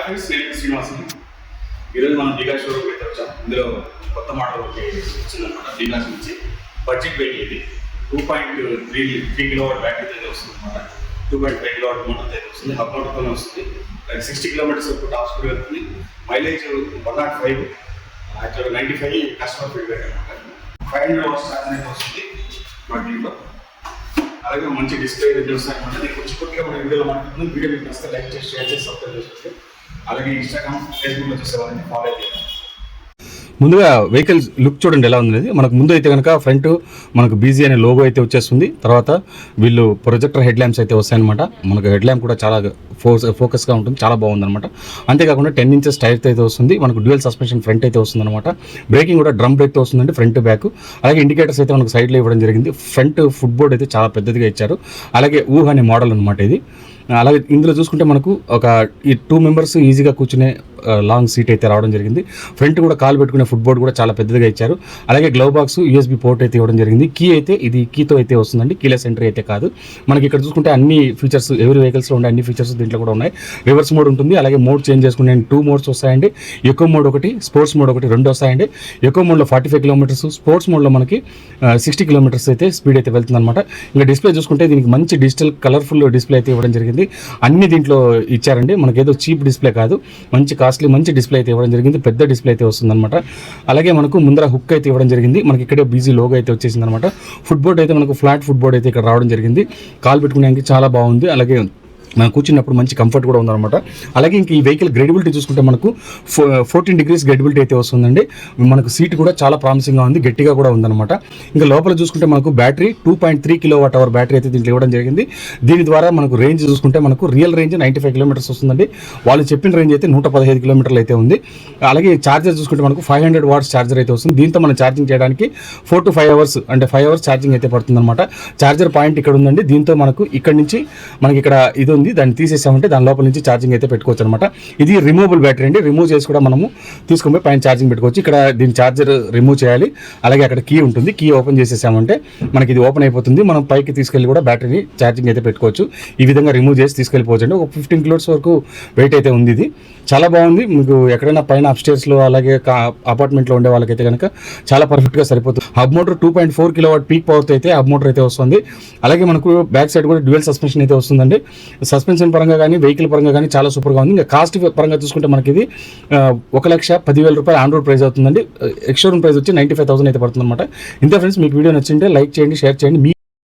Friends, నేను శ్రీనివాస్ని. ఈరోజు మనం డీగా షోరూమ్ అయితే వచ్చాం. ఇందులో కొత్త మోడల్ వచ్చిందనమాట. డీగా నుంచి బడ్జెట్ వెహికల్ ఇది 2.3 కిలోవాట్ బ్యాటరీ అయితే వస్తుంది అనమాట. 2.5 కిలోవాట్ మోటార్ అయితే వస్తుంది. హబ్ మోటార్తోనే వస్తుంది. 60 కిలోమీటర్స్ వరకు టాప్ స్పీడ్ వెళ్తుంది. మైలేజ్ 105, యాక్చువల్గా 95 కస్టమర్ ఫీడ్బ్యాక్ అనమాట. 500 వాట్స్ ఛార్జ్ అయితే వస్తుంది మన దీంట్లో. అలాగే మంచి డిస్ప్లే వస్తాయి అనమాట. దీనికి కొంచెం కొద్దిగా మన వీడియోలో మాట్లాడుతుంది. వీడియో మీకు నచ్చితే లైక్ చేసి షేర్ చేసి సబ్స్క్రైబ్ చేసుకుంటే, అలాగే ఇన్స్టాగ్రామ్, ఫేస్బుక్లో చూసేవాళ్ళని ఫాలో అయితే. ముందుగా వెహికల్ లుక్ చూడండి ఎలా ఉంది. మనకు ముందు అయితే కనుక ఫ్రంట్ మనకు బీజీ అనే లోగో అయితే వచ్చేస్తుంది. తర్వాత వీళ్ళు ప్రొజెక్టర్ హెడ్ ల్యాంప్స్ అయితే వస్తాయన్నమాట. మనకు హెడ్ ల్యాంప్ కూడా చాలా ఫోకస్గా ఉంటుంది, చాలా బాగుందన్నమాట. అంతేకాకుండా 10 ఇంచెస్ టైర్ అయితే వస్తుంది. మనకు డ్యూయల్ సస్పెన్షన్ ఫ్రంట్ అయితే వస్తుందన్నమాట. బ్రేకింగ్ కూడా డ్రమ్ బ్రేక్తో వస్తుందండి, ఫ్రంట్ బ్యాక్. అలాగే ఇండికేటర్స్ అయితే మనకు సైడ్లో ఇవ్వడం జరిగింది. ఫ్రంట్ ఫుట్ బోర్డ్ అయితే చాలా పెద్దదిగా ఇచ్చారు. అలాగే ఊహ అనే మోడల్ అనమాట ఇది. అలాగే ఇందులో చూసుకుంటే మనకు ఈ 2 మెంబర్స్ ఈజీగా కూర్చునే లాంగ్ సీట్ అయితే రావడం జరిగింది. ఫ్రంట్ కూడా కాలు పెట్టుకునే ఫుట్ బోర్డ్ కూడా చాలా పెద్దదిగా ఇచ్చారు. అలాగే గ్లవ్ బాక్స్, యూఎస్బీ పోర్ట్ అయితే ఇవ్వడం జరిగింది. కీ అయితే ఇది కీతో అయితే వస్తుందండి, కీలెస్ ఎంట్రీ అయితే కాదు. మనకి ఇక్కడ చూసుకుంటే అన్ని ఫీచర్స్, ఎవరి వెహికల్స్లో ఉండే అన్ని ఫీచర్స్ దీంట్లో కూడా ఉన్నాయి. రివర్స్ మోడ్ ఉంటుంది. అలాగే మోడ్ చేంజ్ చేసుకునే 2 మోడ్స్ వస్తాయండి. ఎకో మోడ్ ఒకటి, స్పోర్ట్స్ మోడ్ ఒకటి, 2 వస్తాయండి. ఎకో మోడ్లో 45 కిలోమీటర్స్, స్పోర్ట్స్ మోడ్లో మనకి 60 కిలోమీటర్స్ అయితే స్పీడ్ అయితే వెళ్తుంది అనమాట. ఇంకా డిస్ప్లే చూసుకుంటే దీనికి మంచి డిజిటల్ కలర్ఫుల్ డిస్ప్లే అయితే ఇవ్వడం జరిగింది. అన్ని దీంట్లో ఇచ్చారండి. మనకి ఏదో చీప్ డిస్ప్లే కాదు, మంచి కాస్ట్లీ మంచి డిస్ప్లే అయితే ఇవ్వడం జరిగింది. పెద్ద డిస్ప్లే అయితే వస్తుందన్నమాట. అలాగే మనకు ముందర హుక్ అయితే ఇవ్వడం జరిగింది. మనకి ఇక్కడే బీజీ లోగో అయితే వచ్చేసింది అనమాట. ఫుట్ బోర్డ్ అయితే మనకు ఫ్లాట్ ఫుట్ బోర్డ్ అయితే ఇక్కడ రావడం జరిగింది. కాల్ పెట్టుకునేందుకు చాలా బాగుంది. అలాగే మనం కూర్చున్నప్పుడు మంచి కంఫర్ట్ కూడా ఉందన్నమాట. అలాగే ఇంక ఈ వెహికల్ గ్రేడబిలిటీ చూసుకుంటే మనకు 14 డిగ్రీస్ గ్రేడబిలిటీ అయితే వస్తుందండి. మనకు సీట్ కూడా చాలా ప్రామిసింగ్గా ఉంది, గట్టిగా కూడా ఉందన్నమాట. ఇంకా లోపల చూసుకుంటే మనకు బ్యాటరీ 2.3 కిలోవాట్ అవర్ బ్యాటరీ అయితే దీంట్లో ఇవ్వడం జరిగింది. దీని ద్వారా మనకు రేంజ్ చూసుకుంటే మనకు రియల్ రేంజ్ 95 కిలోమీటర్స్ వస్తుందండి. వాళ్ళు చెప్పిన రేంజ్ అయితే 115 కిలోమీటర్లు అయితే ఉంది. అలాగే ఛార్జర్ చూసుకుంటే మనకు 500 వాట్స్ ఛార్జర్ అయితే వస్తుంది. దీంతో మనం ఛార్జింగ్ చేయడానికి 4 to 5 అవర్స్ అంటే 5 అవర్స్ ఛార్జింగ్ అయితే పడుతుంది అనమాట. ఛార్జర్ పాయింట్ ఇక్కడ ఉందండి. దీంతో మనకు ఇక్కడ నుంచి మనకి ఇక్కడ ఇది ఉంది, దాన్ని తీసేసామంటే దాని లోపల నుంచి ఛార్జింగ్ అయితే పెట్టుకోవచ్చు అనమాట. ఇది రిమూవబుల్ బ్యాటరీ అండి. రిమూవ్ చేసి కూడా మనము తీసుకొని పైన ఛార్జింగ్ పెట్టుకోవచ్చు. ఇక్కడ దీని ఛార్జర్ రిమూవ్ చేయాలి. అలాగే అక్కడ కీ ఉంటుంది, కీ ఓపెన్ చేసేసామంటే మనకి ఇది ఓపెన్ అయిపోతుంది. మనం పైకి తీసుకెళ్ళి కూడా బ్యాటరీని ఛార్జింగ్ అయితే పెట్టుకోవచ్చు. ఈ విధంగా రిమూవ్ చేసి తీసుకెళ్ళిపోవచ్చు అండి. ఒక 15 కిలోస్ వరకు వెయిట్ అయితే ఉంది. ఇది చాలా బాగుంది. మీకు ఎక్కడైనా పైన అప్స్టేర్స్లో అలాగే అపార్ట్మెంట్లో ఉండే వాళ్ళకైతే కనుక చాలా పర్ఫెక్ట్గా సరిపోతుంది. హబ్ మోటార్ 2.4 కిలోవాట్ పీక్ పవర్తో అయితే హబ్ మోటార్ అయితే వస్తుంది. అలాగే మనకు బ్యాక్ సైడ్ కూడా డ్యూయల్ సస్పెన్షన్ అయితే వస్తుందండి. సస్పెన్షన్ పరంగా కానీ వెహికల్ పరంగా కానీ చాలా సూపర్గా ఉంది. ఇంకా కాస్ట్ పరంగా చూసుకుంటే మనకి ఇది 1,10,000 రూపాయలు ఆన్ రోడ్ ప్రైస్ అవుతుందండి. ఎక్స్షోరూమ్ ప్రైస్ వచ్చి 95,000 అయితే పడుతుంది అనమాట. ఇంతే ఫ్రెండ్స్, మీకు వీడియో నచ్చింటే లైక్ చేయండి, షేర్ చేయండి.